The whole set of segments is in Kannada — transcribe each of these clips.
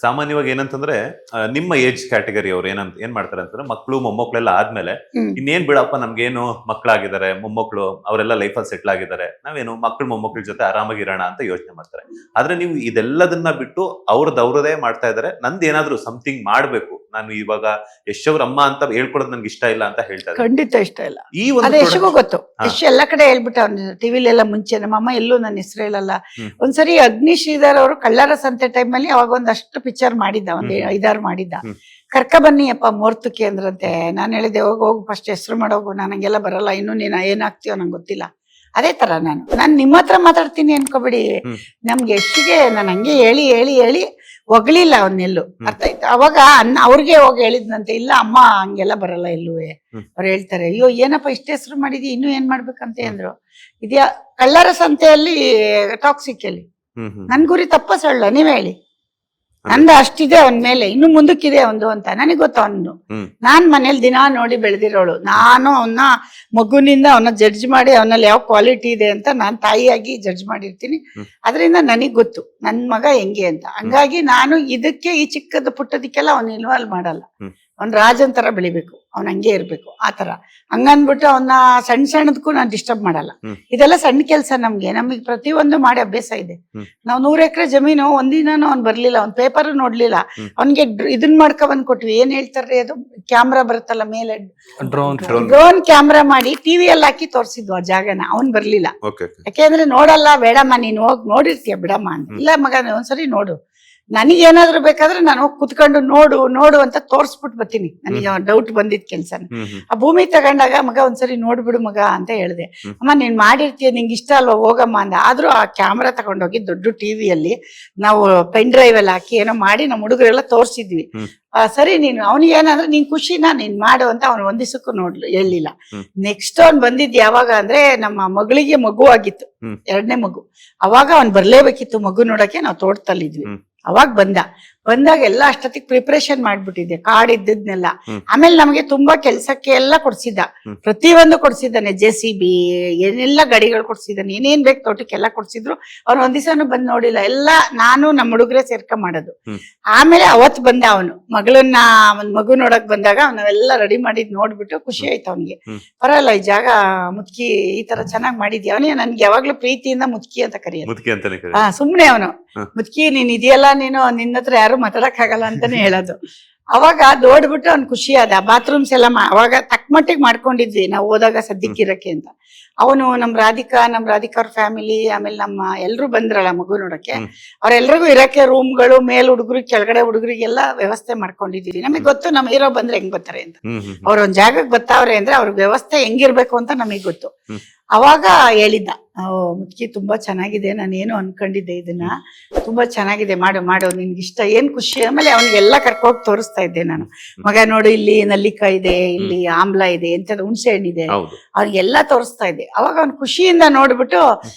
ಸಾಮಾನ್ಯವಾಗಿ ಏನಂತಂದ್ರೆ ನಿಮ್ಮ ಏಜ್ ಕ್ಯಾಟಗರಿ ಅವ್ರು ಏನ್ ಮಾಡ್ತಾರೆ ಅಂತಂದ್ರೆ ಮಕ್ಕಳು ಮೊಮ್ಮಕ್ಕಳೆಲ್ಲ ಆದ್ಮೇಲೆ ಇನ್ನೇನ್ ಬಿಡಪ್ಪ ನಮ್ಗೇನು ಮಕ್ಕಳಾಗಿದ್ದಾರೆ ಮೊಮ್ಮಕ್ಕಳು ಅವರೆಲ್ಲ ಲೈಫಲ್ಲಿ ಸೆಟ್ಲ್ ಆಗಿದ್ದಾರೆ, ನಾವೇನು ಮಕ್ಕಳು ಮೊಮ್ಮಕ್ಕಳ ಜೊತೆ ಆರಾಮಾಗಿರೋಣ ಅಂತ ಯೋಚನೆ ಮಾಡ್ತಾರೆ. ಆದ್ರೆ ನೀವು ಇದೆಲ್ಲದನ್ನ ಬಿಟ್ಟು ಅವ್ರದೇ ಮಾಡ್ತಾ ಇದಾರೆ. ನಂದು ಏನಾದ್ರು ಸಮಥಿಂಗ್ ಮಾಡ್ಬೇಕು, ನಾನು ಇವಾಗ ಯಶ್ ಅವ್ರ ಅಮ್ಮ ಅಂತ ಹೇಳ್ಕೊಡೋದು ನನ್ಗೆ ಇಷ್ಟ ಇಲ್ಲ ಅಂತ ಹೇಳ್ತಾರೆ. ಖಂಡಿತ ಇಷ್ಟ ಇಲ್ಲ. ಈ ಅದೇ ಯಶ್ಗೂ ಗೊತ್ತು. ಯಶ್ ಎಲ್ಲಾ ಕಡೆ ಹೇಳ್ಬಿಟ್ಟ, ಅವ್ನ ಟಿವಿಲೆಲ್ಲ ಮುಂಚೆ ನಮ್ಮಮ್ಮ ಎಲ್ಲೂ ನನ್ನ ಹೆಸರು ಹೇಳಲ್ಲ. ಒಂದ್ಸರಿ ಅಗ್ನಿ ಶ್ರೀಧರ್ ಅವರು ಕಳ್ಳರ ಸಂತೆ ಟೈಮ್ ಅಲ್ಲಿ ಅವಾಗ ಒಂದಷ್ಟು ಪಿಕ್ಚರ್ ಮಾಡಿದ್ದ, ಒಂದ್ 5-6 ಮಾಡಿದ್ದ. ಕರ್ಕ ಬನ್ನಿ ಅಪ್ಪ ಮುಹೂರ್ತಕ್ಕೆ ಅಂದ್ರಂತೆ. ನಾನು ಹೇಳಿದೆ ಹೋಗು ಫಸ್ಟ್ ಹೆಸರು ಮಾಡೋಗು, ನನಗೆಲ್ಲ ಬರಲ್ಲ, ಇನ್ನು ನೀನ್ ಏನಾಗ್ತೀಯೋ ನಂಗೆ ಗೊತ್ತಿಲ್ಲ. ಅದೇ ತರ ನಾನು ನಿಮ್ಮ ಹತ್ರ ಮಾತಾಡ್ತೀನಿ ಅನ್ಕೋಬಿಡಿ. ನಮ್ಗೆ ಯಶ್ಗೆ ನಾನು ಹಂಗೆ ಹೇಳಿ ಹೇಳಿ ಹೇಳಿ ಒಗ್ಲಿಲ್ಲ ಅವನ್ನೆಲ್ಲೂ, ಅರ್ಥ ಆಯ್ತು. ಅವಾಗ ಅವ್ರಿಗೆ ಹೋಗಿ ಹೇಳಿದ್ನಂತೆ, ಇಲ್ಲ ಅಮ್ಮ ಹಂಗೆಲ್ಲ ಬರಲ್ಲ ಎಲ್ಲುವೆ. ಅವ್ರು ಹೇಳ್ತಾರೆ, ಅಯ್ಯೋ ಏನಪ್ಪ ಇಷ್ಟ ಹೆಸರು ಮಾಡಿದಿ, ಇನ್ನು ಏನ್ ಮಾಡ್ಬೇಕಂತ ಅಂದ್ರು. ಇದ್ಯಾ ಕಳ್ಳರ ಸಂತೆಯಲ್ಲಿ ಟಾಕ್ಸಿಕ್ ಅಲ್ಲಿ ನನ್ ಗುರಿ ತಪ್ಪ ಸಳ್ಳ, ನೀವೇ ಹೇಳಿ. ನಂದು ಅಷ್ಟಿದೆ ಅವನ ಮೇಲೆ, ಇನ್ನು ಮುಂದಕ್ಕಿದೆ ಒಂದು ಅಂತ ನನಗೆ ಗೊತ್ತು. ಅವನು ನಾನ್ ಮನೇಲಿ ದಿನಾ ನೋಡಿ ಬೆಳೆದಿರೋಳು. ನಾನು ಅವನ್ನ ಮಗುನಿಂದ ಅವನ್ನ ಜಡ್ಜ್ ಮಾಡಿ ಅವನಲ್ಲಿ ಯಾವ ಕ್ವಾಲಿಟಿ ಇದೆ ಅಂತ ನಾನ್ ತಾಯಿಯಾಗಿ ಜಡ್ಜ್ ಮಾಡಿರ್ತೀನಿ. ಅದರಿಂದ ನನಗ್ ಗೊತ್ತು ನನ್ ಮಗ ಹೆಂಗೆ ಅಂತ. ಹಂಗಾಗಿ ನಾನು ಇದಕ್ಕೆ ಈ ಚಿಕ್ಕದ ಪುಟ್ಟದಕ್ಕೆಲ್ಲ ಅವನ್ನ ಇನ್ವಾಲ್ವ್ ಮಾಡಲ್ಲ. ಅವ್ನ್ ರಾಜನ್ ತರ ಬೆಳಿಬೇಕು, ಅವ್ನ ಹಂಗೆ ಇರ್ಬೇಕು ಆತರ. ಹಂಗನ್ಬಿಟ್ಟು ಅವನ್ನ ಸಣ್ಣ ಸಣ್ಣದಕ್ಕೂ ನಾನು ಡಿಸ್ಟರ್ಬ್ ಮಾಡಲ್ಲ. ಇದೆಲ್ಲ ಸಣ್ಣ ಕೆಲ್ಸ ನಮಗೆ ಪ್ರತಿಯೊಂದು ಮಾಡಿ ಅಭ್ಯಾಸ ಇದೆ. ನಾವು 100 ಎಕರೆ ಜಮೀನು ಒಂದಿನಾನು ಅವ್ನ್ ಬರ್ಲಿಲ್ಲ, ಅವ್ನ್ ಪೇಪರ್ ನೋಡ್ಲಿಲ್ಲ. ಅವ್ನಿಗೆ ಇದನ್ ಮಾಡ್ಕೊ ಬಂದ್ ಕೊಟ್ವಿ, ಏನ್ ಹೇಳ್ತಾರ್ರಿ ಅದು ಕ್ಯಾಮ್ರಾ ಬರುತ್ತಲ್ಲ ಮೇಲೆ, ಡ್ರೋನ್ ಕ್ಯಾಮ್ರಾ ಮಾಡಿ ಟಿವಿಯಲ್ಲಿ ಹಾಕಿ ತೋರ್ಸಿದ್ವು ಆ ಜಾಗನ. ಅವ್ನ್ ಬರ್ಲಿಲ್ಲ, ಯಾಕೆಂದ್ರೆ ನೋಡಲ್ಲ, ಬೇಡಮ್ಮ ನೀನ್ ಹೋಗ್ ನೋಡಿರ್ತೀಯ ಬಿಡಮ್ಮ ಅಂತ. ಇಲ್ಲ ಮಗ ಒಂದ್ಸರಿ ನೋಡು, ನನಗೇನಾದ್ರು ಬೇಕಾದ್ರೆ ನಾನು ಕುತ್ಕೊಂಡು ನೋಡು ಅಂತ ತೋರ್ಸ್ಬಿಟ್ಟು ಬರ್ತೀನಿ. ನನಗೆ ಡೌಟ್ ಬಂದಿದ್ ಕೆಲ್ಸನ. ಆ ಭೂಮಿ ತಗೊಂಡಾಗ ಮಗ ಒಂದ್ಸರಿ ನೋಡ್ಬಿಡು ಮಗ ಅಂತ ಹೇಳ್ದೆ. ಅಮ್ಮ ನೀನ್ ಮಾಡಿರ್ತೀಯ, ನಿಂಗೆ ಇಷ್ಟ ಅಲ್ವಾ ಹೋಗಮ್ಮ ಅಂದ. ಆದ್ರೂ ಆ ಕ್ಯಾಮ್ರಾ ತಗೊಂಡೋಗಿ ದೊಡ್ಡ ಟಿವಿಯಲ್ಲಿ ನಾವು ಪೆನ್ ಡ್ರೈವ್ ಅಲ್ಲಿ ಹಾಕಿ ಏನೋ ಮಾಡಿ ನಮ್ಮ ಹುಡುಗರೆಲ್ಲ ತೋರ್ಸಿದ್ವಿ. ಸರಿ ನೀನು ಅವನಿಗೆ ಏನಂದ್ರೆ ನೀನ್ ಖುಷಿನಾ ನೀನ್ ಮಾಡು ಅಂತ ಅವ್ನು ಒಂದ್ ದಿವಸಕ್ಕೂ ಹೇಳಿಲ್ಲ. ನೆಕ್ಸ್ಟ್ ಅವ್ನ್ ಬಂದಿದ್ ಯಾವಾಗ ಅಂದ್ರೆ ನಮ್ಮ ಮಗಳಿಗೆ ಮಗು ಆಗಿತ್ತು, 2ನೇ ಮಗು. ಅವಾಗ ಅವ್ನ್ ಬರ್ಲೇಬೇಕಿತ್ತು ಮಗು ನೋಡಕ್ಕೆ. ನಾವು ತೋಟದಲ್ಲಿದ್ವಿ. ಅವಾಗ ಬಂದಾಗ ಎಲ್ಲ ಅಷ್ಟೊತ್ತಿಗೆ ಪ್ರಿಪರೇಷನ್ ಮಾಡ್ಬಿಟ್ಟಿದ್ದೆ, ಕಾರ್ಡ್ ಇದ್ದದ್ನೆಲ್ಲ. ಆಮೇಲೆ ನಮಗೆ ತುಂಬಾ ಕೆಲ್ಸಕ್ಕೆ ಎಲ್ಲ ಕೊಡ್ಸಿದ್ದ, ಪ್ರತಿಯೊಂದು ಕೊಡ್ಸಿದ್ದಾನೆ. JCB ಏನೆಲ್ಲ ಗಾಡಿಗಳು ಕೊಡ್ಸಿದ್ದಾನೆ, ಏನೇನ್ ಬೇಕು ತೋಟಕ್ಕೆಲ್ಲ ಕೊಡ್ಸಿದ್ರು. ಅವ್ನು ಒಂದ್ ದಿವಸನು ಬಂದ್ ನೋಡಿಲ್ಲ. ಎಲ್ಲ ನಾನು ನಮ್ಮ ಹುಡುಗರೇ ಸೇರ್ಕ ಮಾಡೋದು. ಆಮೇಲೆ ಅವತ್ ಬಂದ ಅವನು ಮಗಳನ್ನ ಒಂದ್ ಮಗು ನೋಡಕ್ ಬಂದಾಗ ನಾವೆಲ್ಲ ರೆಡಿ ಮಾಡಿದ್ ನೋಡ್ಬಿಟ್ಟು ಖುಷಿ ಆಯ್ತು ಅವನಿಗೆ. ಪರವಾಗಿಲ್ಲ ಈ ಜಾಗ ಮುದ್ಕಿ ಈ ತರ ಚೆನ್ನಾಗ್ ಮಾಡಿದ್ಯ. ಅವನೇ ನನ್ಗೆ ಯಾವಾಗ್ಲೂ ಪ್ರೀತಿಯಿಂದ ಮುದ್ಕಿ ಅಂತ ಕರೆಯೋದು. ಸುಮ್ನೆ ಅವನು ಮುದ್ಕಿ ನೀನ್ ಇದೆಯಲ್ಲ, ನೀನು ನಿನ್ನ ಹತ್ರ ಯಾರು ಮಾತಾಡಕ್ ಆಗಲ್ಲ ಅಂತಾನೆ ಹೇಳೋದು. ಅವಾಗ ನೋಡ್ಬಿಟ್ಟು ಅವ್ನ್ ಖುಷಿ ಆದ. ಬಾತ್ರೂಮ್ಸ್ ಎಲ್ಲ ಅವಾಗ ತಕ್ಕ ಮಟ್ಟಿಗೆ ಮಾಡ್ಕೊಂಡಿದ್ವಿ ನಾವು ಹೋದಾಗ ಸದ್ಯಕ್ಕಿರಕ್ಕೆ ಅಂತ. ಅವನು ನಮ್ ರಾಧಿಕಾ ಅವ್ರ ಫ್ಯಾಮಿಲಿ, ಆಮೇಲೆ ನಮ್ಮ ಎಲ್ರು ಬಂದ್ರಲ್ಲ ಮಗು ನೋಡಕ್ಕೆ, ಅವ್ರೆಲ್ರಿಗೂ ಇರಕ್ಕೆ ರೂಮ್ಗಳು, ಮೇಲ್ ಹುಡುಗರು ಕೆಳಗಡೆ ಹುಡುಗರಿಗೆಲ್ಲ ವ್ಯವಸ್ಥೆ ಮಾಡ್ಕೊಂಡಿದೀವಿ. ನಮಗ್ ಗೊತ್ತು ನಮ್ಮ ಹೀರೋ ಬಂದ್ರೆ ಹೆಂಗ್ ಬರ್ತಾರೆ ಅಂತ. ಅವ್ರೊಂದ್ ಜಾಗಕ್ಕೆ ಬರ್ತಾವ್ರೆ ಅಂದ್ರೆ ಅವ್ರ ವ್ಯವಸ್ಥೆ ಹೆಂಗಿರ್ಬೇಕು ಅಂತ ನಮಗ್ ಗೊತ್ತು. ಅವಾಗ ಹೇಳಿದ್ದ, ಮುದ್ಕಿ ತುಂಬಾ ಚೆನ್ನಾಗಿದೆ, ನಾನೇನು ಅನ್ಕೊಂಡಿದ್ದೆ ಇದನ್ನ, ತುಂಬಾ ಚೆನ್ನಾಗಿದೆ, ಮಾಡು ನಿನ್ಗೆ ಇಷ್ಟ, ಏನ್ ಖುಷಿ. ಆಮೇಲೆ ಅವ್ನಿಗೆಲ್ಲ ಕರ್ಕೋಗಿ ತೋರಿಸ್ತಾ ಇದ್ದೆ ನಾನು. ಮಗ ನೋಡು ಇಲ್ಲಿ ನಲ್ಲಿಕಾಯಿ ಇದೆ, ಇಲ್ಲಿ ಆಮ್ಲ ಇದೆ, ಎಂತದ ಹುಣಸೆ ಹಣ್ಣಿದೆ, ಅವ್ನಿಗೆಲ್ಲ ತೋರಿಸ್ತಾ ಇದ್ದೆ. ಅವಾಗ ಅವ್ನ್ ಖುಷಿಯಿಂದ ನೋಡ್ಬಿಟ್ಟು,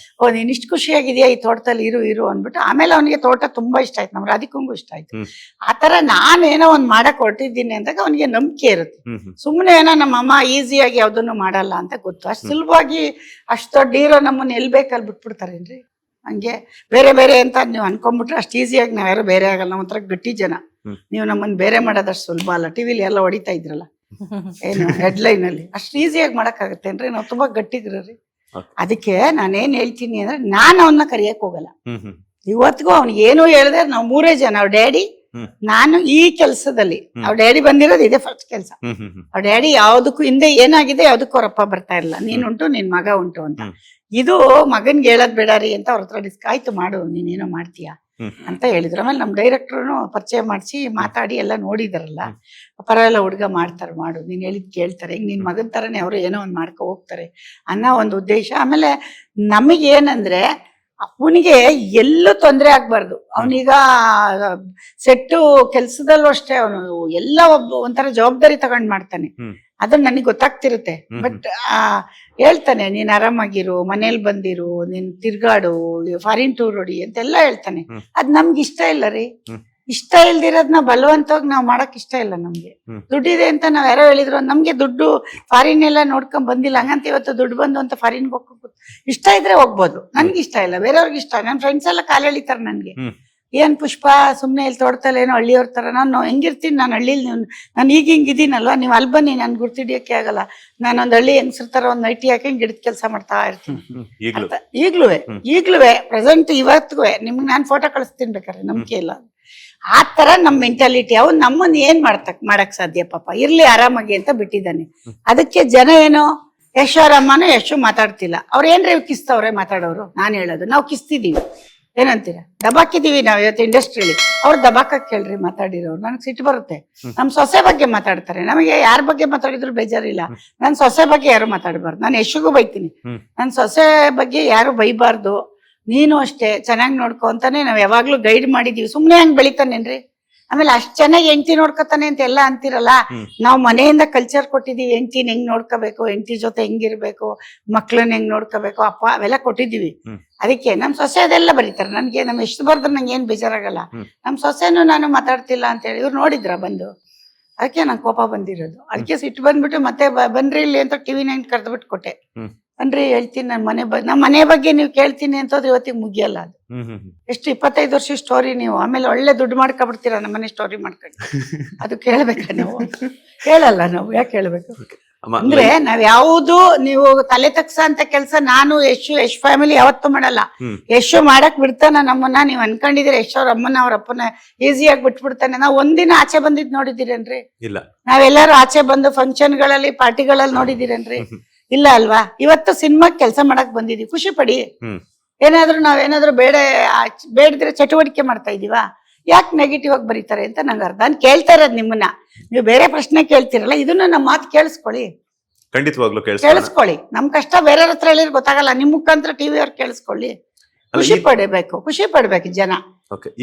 ನೀನ್ ಇಷ್ಟು ಖುಷಿಯಾಗಿದ್ಯಾ ಈ ತೋಟದಲ್ಲಿ ಇರು ಅಂದ್ಬಿಟ್ಟು. ಆಮೇಲೆ ಅವನಿಗೆ ತೋಟ ತುಂಬಾ ಇಷ್ಟ ಆಯ್ತು, ನಮ್ ರಾಧಿಕಂಗೂ ಇಷ್ಟ ಆಯ್ತು. ಆತರ ನಾನೇನೋ ಒಂದ್ ಮಾಡಕ್ ಹೊರಟಿದ್ದೀನಿ ಅಂದಾಗ ಅವನಿಗೆ ನಂಬಿಕೆ ಇರುತ್ತೆ. ಸುಮ್ಮನೆ ಏನೋ ನಮ್ಮಮ್ಮ ಈಸಿಯಾಗಿ ಯಾವ್ದನ್ನು ಮಾಡಲ್ಲ ಅಂತ ಗೊತ್ತು. ಅಷ್ಟು ಸುಲಭವಾಗಿ ಅಷ್ಟು ದೊಡ್ಡ ಹೀರೋ ನಮ್ಮನ್ನ ಎಲ್ ಬೇಕಲ್ಲಿ ಬಿಟ್ಬಿಡ್ತಾರೇನ್ರಿ. ಹಂಗೆ ಬೇರೆ ಅಂತ ನೀವು ಅನ್ಕೊಂಡ್ಬಿಟ್ರೆ ಅಷ್ಟು ಈಸಿಯಾಗಿ ನಾವ್ಯಾರು ಬೇರೆ ಆಗಲ್ಲ. ನಮ್ಮ ಒಂಥರ ಗಟ್ಟಿ ಜನ. ನೀವು ನಮ್ಮನ್ನ ಬೇರೆ ಮಾಡೋದಷ್ಟು ಸುಲಭ ಅಲ್ಲ. ಟಿವಿಲಿ ಎಲ್ಲ ಹೊಡಿತಾ ಇದ್ರಲ್ಲ ಏನು ಹೆಡ್ಲೈನ್ ಅಲ್ಲಿ, ಅಷ್ಟು ಈಸಿಯಾಗಿ ಮಾಡಕ್ಕಾಗತ್ತೇನ್ರಿ? ನಾವು ತುಂಬಾ ಗಟ್ಟಿಗ್ರಿ. ಅದಕ್ಕೆ ನಾನೇನ್ ಹೇಳ್ತೀನಿ ಅಂದ್ರೆ, ನಾನು ಅವನ್ನ ಕರಿಯಕ್ ಹೋಗಲ್ಲ ಇವತ್ತಿಗೂ. ಅವ್ನಿಗೆ ಏನು ಹೇಳಿದ್ರೆ ನಾವು 3 ಜನ, ಅವ್ರ ಡ್ಯಾಡಿ, ನಾನು ಈ ಕೆಲ್ಸದಲ್ಲಿ. ಅವ್ರ ಡ್ಯಾಡಿ ಬಂದಿರೋದು ಇದೆ ಫಸ್ಟ್ ಕೆಲ್ಸ. ಅವ್ರ ಡ್ಯಾಡಿ ಯಾವ್ದಕ್ಕೂ ಹಿಂದೆ ಏನಾಗಿದೆ ಯಾವ್ದಕ್ಕೂ ಅವ್ರಪ್ಪ ಬರ್ತಾ ಇರಲಿಲ್ಲ. ನೀನುಂಟು ನಿನ್ ಮಗ ಉಂಟು ಅಂತ. ಇದು ಮಗನ್ಗೆ ಹೇಳದ್ ಬೇಡಾರಿ ಅಂತ ಅವ್ರ ಹತ್ರ ಆಯ್ತು ಮಾಡು ನೀನೇನೋ ಮಾಡ್ತೀಯಾ ಅಂತ ಹೇಳಿದ್ರು. ಆಮೇಲೆ ನಮ್ ಡೈರೆಕ್ಟರ್ನು ಪರಿಚಯ ಮಾಡಿಸಿ ಮಾತಾಡಿ ಎಲ್ಲ ನೋಡಿದಾರಲ್ಲ, ಪರವಾಗಿಲ್ಲ ಹುಡುಗ ಮಾಡ್ತಾರೆ, ಮಾಡು ನೀನ್ ಹೇಳಿದ್ ಕೇಳ್ತಾರೆ, ಹಿಂಗ್ ನಿನ್ ಮಗನ್ ತರನೇ ಅವರು ಏನೋ ಒಂದ್ ಮಾಡ್ಕೊ ಹೋಗ್ತಾರೆ ಅನ್ನೋ ಒಂದು ಉದ್ದೇಶ. ಆಮೇಲೆ ನಮಗೇನಂದ್ರೆ ಅವನಿಗೆ ಎಲ್ಲೂ ತೊಂದರೆ ಆಗ್ಬಾರ್ದು. ಅವನೀಗ ಸೆಟ್ಟು ಕೆಲ್ಸದಲ್ಲೂ ಅಷ್ಟೇ, ಅವನು ಎಲ್ಲ ಒಂಥರ ಜವಾಬ್ದಾರಿ ತಗೊಂಡ್ ಮಾಡ್ತಾನೆ. ಅದು ನನಗೆ ಗೊತ್ತಾಗ್ತಿರುತ್ತೆ. ಬಟ್ ಹೇಳ್ತಾನೆ, ನೀನ್ ಆರಾಮಾಗಿರು, ಮನೇಲಿ ಬಂದಿರು, ನೀನ್ ತಿರ್ಗಾಡು, ಫಾರಿನ್ ಟೂರ್ ಹೊಡಿ ಅಂತೆಲ್ಲ ಹೇಳ್ತಾನೆ. ಅದ್ ನಮ್ಗೆ ಇಷ್ಟ ಇಲ್ಲ ರೀ. ಇಷ್ಟ ಇಲ್ದಿರೋದ್ನ ಬಲವಂತವಾಗಿ ನಾವ್ ಮಾಡಕ್ ಇಷ್ಟ ಇಲ್ಲ ನಮ್ಗೆ. ದುಡ್ಡಿದೆ ಅಂತ ನಾವ್ ಯಾರೋ ಹೇಳಿದ್ರು, ನಮ್ಗೆ ದುಡ್ಡು ಫಾರಿನ್ ಎಲ್ಲ ನೋಡ್ಕೊಂಡ್ ಬಂದಿಲ್ಲ, ಹಂಗಂತ ಇವತ್ತು ದುಡ್ಡು ಬಂದು ಅಂತ ಫಾರಿನ್ ಹೋಗ್ಬೋದು. ಇಷ್ಟ ಇದ್ರೆ ಹೋಗ್ಬೋದು, ನನ್ಗೆ ಇಷ್ಟ ಇಲ್ಲ, ಬೇರೆಯವ್ರಿಗೆ ಇಷ್ಟ. ನನ್ ಫ್ರೆಂಡ್ಸ್ ಎಲ್ಲ ಕಾಲ್ ಎಳಿತಾರೆ ನನ್ಗೆ, ಏನ್ ಪುಷ್ಪ ಸುಮ್ನೆ ಇಲ್ಲಿ ತೋಡ್ತಲ್ಲ ಏನೋ ಹಳ್ಳಿಯವ್ರ ತರ ನಾನು ಹೆಂಗಿರ್ತೀನಿ, ನಾನು ಹಳ್ಳಿಲಿ ನಾನು ಈಗ ಹಿಂಗಿದ್ದೀನಲ್ವಾ, ನೀವು ಅಲ್ಲಿ ಬನ್ನಿ ನನ್ ಗುರ್ತಿಡಿಯಕ್ಕೆ ಆಗಲ್ಲ, ನಾನೊಂದ್ ಹಳ್ಳಿ ಹೆಂಗಸ್ರ ತರ ಒಂದ್ ನೈಟಿ ಹಾಕಿ ಗಿಡದ ಕೆಲಸ ಮಾಡ್ತಾ ಇರ್ತೀನಿ. ಈಗ್ಲೂ ಪ್ರೆಸೆಂಟ್ ಇವತ್ತಿಗೂ ನಿಮ್ಗೆ ನಾನು ಫೋಟೋ ಕಳಿಸ್ತೀನಿ ಬೇಕಾದ್ರೆ, ನಂಬಿಕೆ ಇಲ್ಲ. ಆ ತರ ನಮ್ ಮೆಂಟಾಲಿಟಿ. ಅವ್ನು ನಮ್ಮನ್ನ ಏನ್ ಮಾಡಕ್ ಸಾಧ್ಯ, ಪಾಪ ಇರ್ಲಿ ಆರಾಮಾಗಿ ಅಂತ ಬಿಟ್ಟಿದ್ದಾನೆ. ಅದಕ್ಕೆ ಜನ ಏನೋ ಯಶೋರಮ್ಮನೂ ಯಶು ಮಾತಾಡ್ತಿಲ್ಲ, ಅವ್ರ ಏನ್ರಿ ಕಿಸ್ತವ್ರೆ ಮಾತಾಡೋರು. ನಾನ್ ಹೇಳೋದು ನಾವು ಕಿಸ್ತಿದೀವಿ, ಏನಂತೀರ, ದಬಾಕಿದೀವಿ ನಾವ್ ಇವತ್ತು ಇಂಡಸ್ಟ್ರಿಯಲ್ಲಿ. ಅವ್ರು ದಬಾಕಕ್ ಕೇಳ್ರಿ ಮಾತಾಡಿರೋರು, ನನಗ್ ಸಿಟ್ಟು ಬರುತ್ತೆ. ನಮ್ ಸೊಸೆ ಬಗ್ಗೆ ಮಾತಾಡ್ತಾರೆ, ನಮಗೆ ಯಾರ ಬಗ್ಗೆ ಮಾತಾಡಿದ್ರು ಬೇಜಾರಿಲ್ಲ. ನನ್ ಸೊಸೆ ಬಗ್ಗೆ ಯಾರು ಮಾತಾಡಬಾರ್ದು. ನಾನು ಯಶುಗೂ ಬೈತೀನಿ, ನನ್ ಸೊಸೆ ಬಗ್ಗೆ ಯಾರು ಬೈಬಾರ್ದು, ನೀನು ಅಷ್ಟೇ ಚೆನ್ನಾಗಿ ನೋಡ್ಕೊ ಅಂತಾನೆ ನಾವ್ ಯಾವಾಗ್ಲೂ ಗೈಡ್ ಮಾಡಿದೀವಿ. ಸುಮ್ನೆ ಹಂಗ್ ಬೆಳಿತಾನೇನ್ರಿ? ಆಮೇಲೆ ಅಷ್ಟ್ ಚೆನ್ನಾಗಿ ಹೆಂಡತಿ ನೋಡ್ಕೊತಾನೆ ಅಂತ ಎಲ್ಲ ಅಂತಿರಲ್ಲ, ನಾವ್ ಮನೆಯಿಂದ ಕಲ್ಚರ್ ಕೊಟ್ಟಿದೀವಿ. ಹೆಂಡತಿನ ಹೆಂಗ್ ನೋಡ್ಕೋಬೇಕು, ಹೆಂಡತಿ ಜೊತೆ ಹೆಂಗಿರ್ಬೇಕು, ಮಕ್ಳನ್ನ ಹೆಂಗ್ ನೋಡ್ಕೋಬೇಕು, ಅಪ್ಪ ಅವೆಲ್ಲ ಕೊಟ್ಟಿದೀವಿ. ಅದಕ್ಕೆ ನಮ್ ಸೊಸೆ ಅದೆಲ್ಲ ಬರೀತಾರೆ. ನನ್ಗೆ ನಮ್ ಎಷ್ಟು ಬರ್ದ್ರೆ ನಂಗೆ ಏನ್ ಬೇಜಾರಾಗಲ್ಲ. ನಮ್ ಸೊಸೆನು ನಾನು ಮಾತಾಡ್ತಿಲ್ಲ ಅಂತ ಹೇಳಿ ಇವ್ರು ನೋಡಿದ್ರ ಬಂದು, ಅದಕ್ಕೆ ನಂಗೆ ಕೋಪ ಬಂದಿರೋದು. ಅದಕ್ಕೆ ಸಿಟ್ಟು ಬಂದ್ಬಿಟ್ಟು ಮತ್ತೆ ಬನ್ರಿ ಇಲ್ಲಿ ಅಂತ TV9 ಕರೆದ್ಬಿಟ್ಟು ಕೊಟ್ಟೆ. ಬನ್ರಿ ಹೇಳ್ತೀನಿ ನಮ್ಮ ಮನೆ ಬಗ್ಗೆ ನೀವು ಕೇಳ್ತೀನಿ ಅಂತಂದ್ರೆ ಇವತ್ತಿಗೆ ಮುಗಿಯಲ್ಲ ಅದು. ಎಷ್ಟು 25 ವರ್ಷ ಸ್ಟೋರಿ ನೀವು, ಆಮೇಲೆ ಒಳ್ಳೆ ದುಡ್ಡು ಮಾಡ್ಕೊಬಿಡ್ತೀರಾ ನಮ್ಮನೆ ಸ್ಟೋರಿ ಮಾಡ್ಕೊಂಡು. ಅದು ಕೇಳ್ಬೇಕಾ ನೀವು? ಕೇಳಲ್ಲ ನಾವು, ಯಾಕೆ ಹೇಳ್ಬೇಕು? ಅಂದ್ರೆ ನಾವ್ ಯಾವುದು ನೀವು ತಲೆ ತಗ್ಸ ಅಂತ ಕೆಲ್ಸ ನಾನು ಯಶ್ ಫ್ಯಾಮಿಲಿ ಯಾವತ್ತೂ ಮಾಡಲ್ಲ. ಯಶು ಮಾಡಕ್ ಬಿಡ್ತಾನ ನಮ್ಮನ್ನ. ನೀವ್ ಅನ್ಕೊಂಡಿದೀರ ಯಶ್ ಅವ್ರ ಅಮ್ಮನ ಅವ್ರ ಅಪ್ಪನ ಈಸಿಯಾಗಿ ಬಿಟ್ಬಿಡ್ತಾನೆ. ನಾವ್ ಒಂದಿನ ಆಚೆ ಬಂದಿದ್ ನೋಡಿದ್ದೀರೇನ್ರಿ? ಇಲ್ಲ. ನಾವೆಲ್ಲಾರು ಆಚೆ ಬಂದು ಫಂಕ್ಷನ್ ಗಳಲ್ಲಿ ಪಾರ್ಟಿಗಳಲ್ಲಿ ನೋಡಿದ್ದೀರೇನ್ರಿ? ಇಲ್ಲ ಅಲ್ವಾ? ಇವತ್ತು ಸಿನಿಮಾಗ್ ಕೆಲಸ ಮಾಡಕ್ ಬಂದಿದೀವಿ, ಖುಷಿ ಪಡಿ. ನಾವೇನಾದ್ರೂ ಬೇಡದಿದ್ರೆ ಚಟುವಟಿಕೆ ಮಾಡ್ತಾ ಇದೀವಾ? ಯಾಕೆ ನೆಗೆಟಿವ್ ಆಗಿ ಬರೀತಾರೆ ಅಂತ ನಂಗೆ ಅರ್ಥ. ನಾನು ಕೇಳ್ತಾ ಇರೋದು ನಿಮ್ಮನ್ನ, ನೀವು ಬೇರೆ ಪ್ರಶ್ನೆ ಕೇಳ್ತಿರಲ್ಲ, ಇದನ್ನ ನಮ್ಮ ಮಾತು ಕೇಳಿಸ್ಕೊಳ್ಳಿ, ಖಂಡಿತವಾಗ್ಲೂ ಕೇಳಿಸ್ಕೊಳ್ಳಿ. ನಮ್ ಕಷ್ಟ ಬೇರೆಯವ್ರ ಹತ್ರ ಹೇಳಿದ್ರೆ ಗೊತ್ತಾಗಲ್ಲ, ನಿಮ್ ಮುಖಾಂತರ TV ಅವ್ರು ಕೇಳಿಸ್ಕೊಳ್ಳಿ. ಖುಷಿ ಪಡ್ಬೇಕು ಜನ.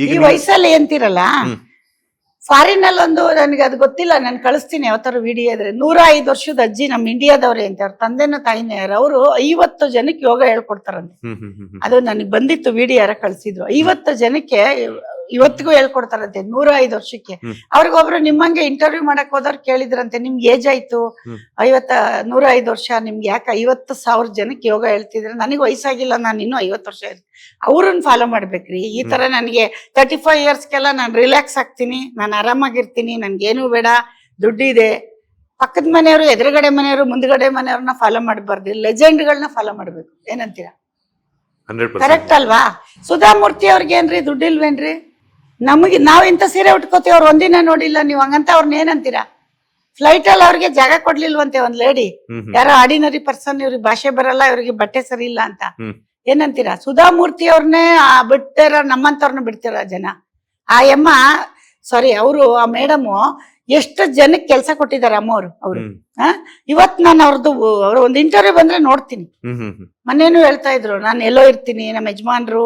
ಈ ವಯಸ್ಸಲ್ಲಿ ಅಂತಿರಲ್ಲ, ಫಾರಿನ್ ಅಲ್ಲಿ ಒಂದು ನನಗೆ ಅದು ಗೊತ್ತಿಲ್ಲ, ನಾನು ಕಳಿಸ್ತೀನಿ ಯಾವತ್ತಾರು ವಿಡಿಯೋ ಇದ್ರೆ. 105 ವರ್ಷದ ಅಜ್ಜಿ ನಮ್ ಇಂಡಿಯಾದವ್ರೆ ಅಂತ, ಅವ್ರ ತಂದೆನ ತಾಯಿನ ಯಾರು, ಅವರು 50 ಜನಕ್ಕೆ ಯೋಗ ಹೇಳ್ಕೊಡ್ತಾರಂತೆ. ಅದು ನನಗೆ ಬಂದಿತ್ತು ವಿಡಿಯೋ, ಯಾರ ಕಳ್ಸಿದ್ರು. 50 ಜನಕ್ಕೆ ಇವತ್ತಿಗೂ ಹೇಳ್ಕೊಡ್ತಾರಂತೆ, 105 ವರ್ಷಕ್ಕೆ. ಅವ್ರಿಗೊಬ್ರು ನಿಮ್ಮಂಗೆ ಇಂಟರ್ವ್ಯೂ ಮಾಡಕ್ ಹೋದವ್ರು ಕೇಳಿದ್ರಂತೆ, ನಿಮ್ಗೆ ಏಜ್ ಆಯ್ತು 105 ವರ್ಷ, ನಿಮ್ಗೆ ಯಾಕೆ 50,000 ಜನಕ್ಕೆ ಯೋಗ ಹೇಳ್ತಿದ್ರೆ? ನನಗೆ ವಯಸ್ಸಾಗಿಲ್ಲ, ನಾನು ಇನ್ನೂ 50 ವರ್ಷ ಇರ್ತೀನಿ. ಅವ್ರನ್ನ ಫಾಲೋ ಮಾಡ್ಬೇಕ್ರಿ. ಈ ತರ ನನಗೆ 35 ಇಯರ್ಸ್ಗೆಲ್ಲ ನಾನು ರಿಲ್ಯಾಕ್ಸ್ ಆಗ್ತೀನಿ, ನಾನು ಆರಾಮಾಗಿರ್ತೀನಿ, ನನ್ಗೇನು ಬೇಡ, ದುಡ್ಡಿದೆ. ಪಕ್ಕದ ಮನೆಯವರು, ಎದುರುಗಡೆ ಮನೆಯವರು, ಮುಂದ್ಗಡೆ ಮನೆಯವ್ರನ್ನ ಫಾಲೋ ಮಾಡಬಾರ್ದು, ಲೆಜೆಂಡ್ಗಳನ್ನ ಫಾಲೋ ಮಾಡ್ಬೇಕು. ಏನಂತೀರಾ? ಕರೆಕ್ಟ್ ಅಲ್ವಾ? ಸುಧಾಮೂರ್ತಿ ಅವ್ರಿಗೆ ಏನ್ರಿ ದುಡ್ಡಿಲ್ವೇನ್ರಿ? ನಾವ್ ಇಂಥ ಸೀರೆ ಉಟ್ಕೋತೀವಿ, ಅವ್ರು ಒಂದಿನ ನೋಡಿಲ್ಲ. ನೀವು ಹಂಗಂತ ಅವ್ರನ್ನ ಏನಂತೀರಾ? ಫ್ಲೈಟ್ ಅಲ್ಲಿ ಅವ್ರಿಗೆ ಜಾಗ ಕೊಡ್ಲಿಲ್ವಂತೆ ಒಂದ್ ಲೇಡಿ, ಯಾರೋ ಆರ್ಡಿನರಿ ಪರ್ಸನ್, ಇವ್ರಿಗೆ ಭಾಷೆ ಬರಲ್ಲ, ಇವ್ರಿಗೆ ಬಟ್ಟೆ ಸರಿ ಇಲ್ಲ ಅಂತ. ಏನಂತೀರಾ? ಸುಧಾಮೂರ್ತಿ ಅವ್ರನ್ನೇ ಬಿಡ್ತಾರ, ನಮ್ಮಂತವ್ರನ್ನ ಬಿಡ್ತಾರ ಜನ. ಆ ಅವರು ಆ ಮೇಡಮು ಎಷ್ಟು ಜನಕ್ಕೆ ಕೆಲಸ ಕೊಟ್ಟಿದ್ದಾರೆ ಅಮ್ಮವ್ರು. ಅವ್ರು ಇವತ್ ನಾನು ಅವ್ರ ಒಂದು ಇಂಟರ್ವ್ಯೂ ಬಂದ್ರೆ ನೋಡ್ತೀನಿ. ಮನೇನು ಹೇಳ್ತಾ ಇದ್ರು, ನಾನು ಎಲ್ಲೋ ಇರ್ತೀನಿ, ನಮ್ಮ ಯಜಮಾನ್ರು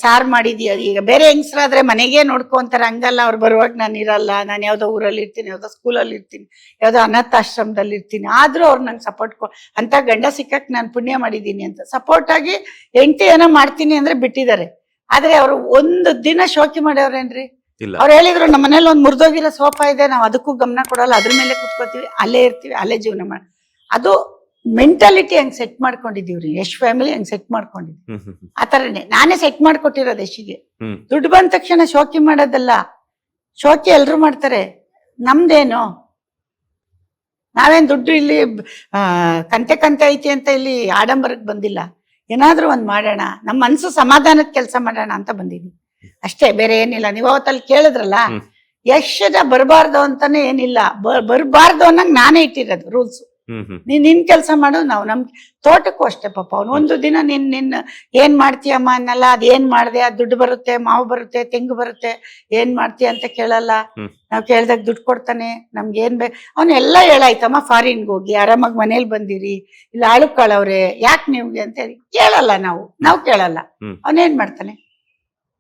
ಸಾರ್ ಮಾಡಿದ್ಯಾ. ಈಗ ಬೇರೆ ಹೆಂಗಸ್ರಾದ್ರೆ ಮನೆಗೆ ನೋಡ್ಕೊ ಅಂತಾರೆ, ಹಂಗಲ್ಲ. ಅವ್ರು ಬರುವಾಗ ನಾನು ಇರಲ್ಲ, ನಾನು ಯಾವ್ದೋ ಊರಲ್ಲಿ ಇರ್ತೀನಿ, ಯಾವ್ದೋ ಸ್ಕೂಲಲ್ಲಿ ಇರ್ತೀನಿ, ಯಾವ್ದೋ ಅನಾಥಾಶ್ರಮದಲ್ಲಿ ಇರ್ತೀನಿ. ಆದ್ರೂ ಅವ್ರು ನಂಗೆ ಸಪೋರ್ಟ್ ಅಂತ ಗಂಡ ಸಿಕ್ಕಕ್ ನಾನು ಪುಣ್ಯ ಮಾಡಿದೀನಿ ಅಂತ ಸಪೋರ್ಟ್ ಆಗಿ ಹೆಂಡತಿ ಏನೋ ಮಾಡ್ತೀನಿ ಅಂದ್ರೆ ಬಿಟ್ಟಿದ್ದಾರೆ. ಆದ್ರೆ ಅವ್ರು ಒಂದು ದಿನ ಶೋಕಿ ಮಾಡ್ಯವ್ರೇನ್ರಿ? ಅವ್ರು ಹೇಳಿದ್ರು, ನಮ್ಮ ಮನೇಲಿ ಒಂದ್ ಮುರಿದೋಗಿರೋ ಸೋಫಾ ಇದೆ, ನಾವ್ ಅದಕ್ಕೂ ಗಮನ ಕೊಡಲ್ಲ, ಅದ್ರ ಮೇಲೆ ಕುತ್ಕೋತೀವಿ, ಅಲ್ಲೇ ಇರ್ತೀವಿ, ಅಲ್ಲೇ ಜೀವನ ಮಾಡಿ. ಅದು ಮೆಂಟಾಲಿಟಿ ಹಂಗ್ ಸೆಟ್ ಮಾಡ್ಕೊಂಡಿದೀವ್ರಿ. ಯಶ್ ಫ್ಯಾಮಿಲಿ ಹಂಗ್ ಸೆಟ್ ಮಾಡ್ಕೊಂಡಿದ್ವಿ. ಆತರನೇ ನಾನೇ ಸೆಟ್ ಮಾಡ್ಕೊಟ್ಟಿರೋದು ಯಶಿಗೆ. ದುಡ್ಡು ಬಂದ ತಕ್ಷಣ ಶೋಕಿ ಮಾಡೋದಲ್ಲ, ಶೋಕಿ ಎಲ್ರು ಮಾಡ್ತಾರೆ, ನಮ್ದೇನು? ನಾವೇನ್ ದುಡ್ಡು ಇಲ್ಲಿ ಕಂತೆ ಐತಿ ಅಂತ ಇಲ್ಲಿ ಆಡಂಬರಕ್ಕೆ ಬಂದಿಲ್ಲ. ಏನಾದ್ರೂ ಒಂದ್ ಮಾಡೋಣ, ನಮ್ಮ ಮನ್ಸು ಸಮಾಧಾನದ ಕೆಲಸ ಮಾಡೋಣ ಅಂತ ಬಂದಿದ್ವಿ ಅಷ್ಟೇ, ಬೇರೆ ಏನಿಲ್ಲ. ನೀವು ಅವತ್ತಲ್ಲಿ ಕೇಳಿದ್ರಲ್ಲ, ಯಶದ ಬರಬಾರ್ದು ಅಂತಾನೆ ಏನಿಲ್ಲ, ಬರಬಾರ್ದು ಅನ್ನಂಗ್ ನಾನೇ ಇಟ್ಟಿರೋದು ರೂಲ್ಸ್. ನಿನ್ ಕೆಲಸ ಮಾಡು, ನಾವು ನಮ್ ತೋಟಕ್ಕೂ ಅಷ್ಟೇ. ಪಾಪ ಅವ್ನು ಒಂದು ದಿನ ನಿನ್ನ ಏನ್ ಮಾಡ್ತೀಯಮ್ಮ ಅನ್ನಲ್ಲ, ಅದ್ ಏನ್ ಮಾಡ್ದೆ, ಅದ್ ದುಡ್ಡು ಬರುತ್ತೆ, ಮಾವು ಬರುತ್ತೆ, ತೆಂಗು ಬರುತ್ತೆ, ಏನ್ ಮಾಡ್ತೀಯ ಅಂತ ಕೇಳಲ್ಲ. ನಾವ್ ಕೇಳ್ದಾಗ ದುಡ್ಡು ಕೊಡ್ತಾನೆ, ನಮ್ಗೆ ಏನ್ ಬೇಕು ಅವನ್ನೆಲ್ಲ ಹೇಳಾಯ್ತಮ್ಮ, ಫಾರಿನ್ಗೆ ಹೋಗಿ ಆರಾಮಾಗಿ ಮನೇಲಿ ಬಂದಿರಿ, ಇಲ್ಲ ಆಳುಕಾಳವ್ರೆ, ಯಾಕೆ ನಿಮ್ಗೆ ಅಂತ ಹೇಳಿ ಕೇಳಲ್ಲ. ನಾವು ಕೇಳಲ್ಲ. ಅವನೇನ್ ಮಾಡ್ತಾನೆ,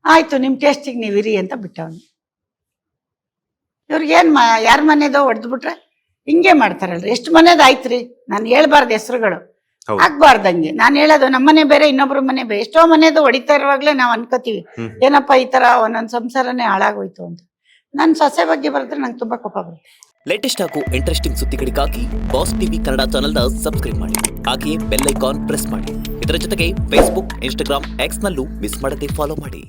ಆಯ್ತು ನಿಮ್ ಟೇಸ್ಟಿಗೆ ನೀವ್ ಇರಿ ಅಂತ ಬಿಟ್ಟವನು. ಇವ್ರಿಗೇನ್ ಯಾರ ಮನೆದೋ ಹೊಡೆದ್ಬಿಟ್ರೆ ಹಿಂಗೆ ಮಾಡ್ತಾರಲ್ರಿ. ಎಷ್ಟು ಮನೇದ್ ಆಯ್ತ್ರಿ, ನಾನು ಹೇಳ್ಬಾರ್ದು ಹೆಸರುಗಳು, ಆಗ್ಬಾರ್ದಂಗೆ. ನಾನು ಹೇಳೋದು ನಮ್ಮನೆ ಬೇರೆ, ಇನ್ನೊಬ್ರ ಮನೆ ಬೇರೆ. ಎಷ್ಟೋ ಮನೆದು ಹೊಡಿತಾ ಇರುವಾಗ್ಲೇ ನಾವ್ ಅನ್ಕೋತೀವಿ, ಏನಪ್ಪಾ ಈ ತರ ಒಂದೊಂದ್ ಸಂಸಾರನೇ ಹಾಳಾಗೋಯ್ತು ಅಂತ. ನನ್ ಸೊಸೆ ಬಗ್ಗೆ ಬರೆದ್ರೆ ನಂಗೆ ತುಂಬಾ ಕೋಪ ಬರುತ್ತೆ. ಲೇಟೆಸ್ಟ್ ಹಾಗೂ ಇಂಟ್ರೆಸ್ಟಿಂಗ್ ಸುದ್ದಿಗಳಿಗಾಗಿ ಬಾಸ್ ಟಿವಿ ಕನ್ನಡ ಚಾನೆಲ್ನ ಸಬ್ಸ್ಕ್ರೈಬ್ ಮಾಡಿ, ಹಾಗೆಯೇ ಬೆಲ್ ಐಕಾನ್ ಪ್ರೆಸ್ ಮಾಡಿ. ಇದರ ಜೊತೆಗೆ ಫೇಸ್ಬುಕ್, ಇನ್ಸ್ಟಾಗ್ರಾಮ್, ಎಕ್ಸ್ ನಲ್ಲೂ ಮಿಸ್ ಮಾಡದೆ ಫಾಲೋ ಮಾಡಿ.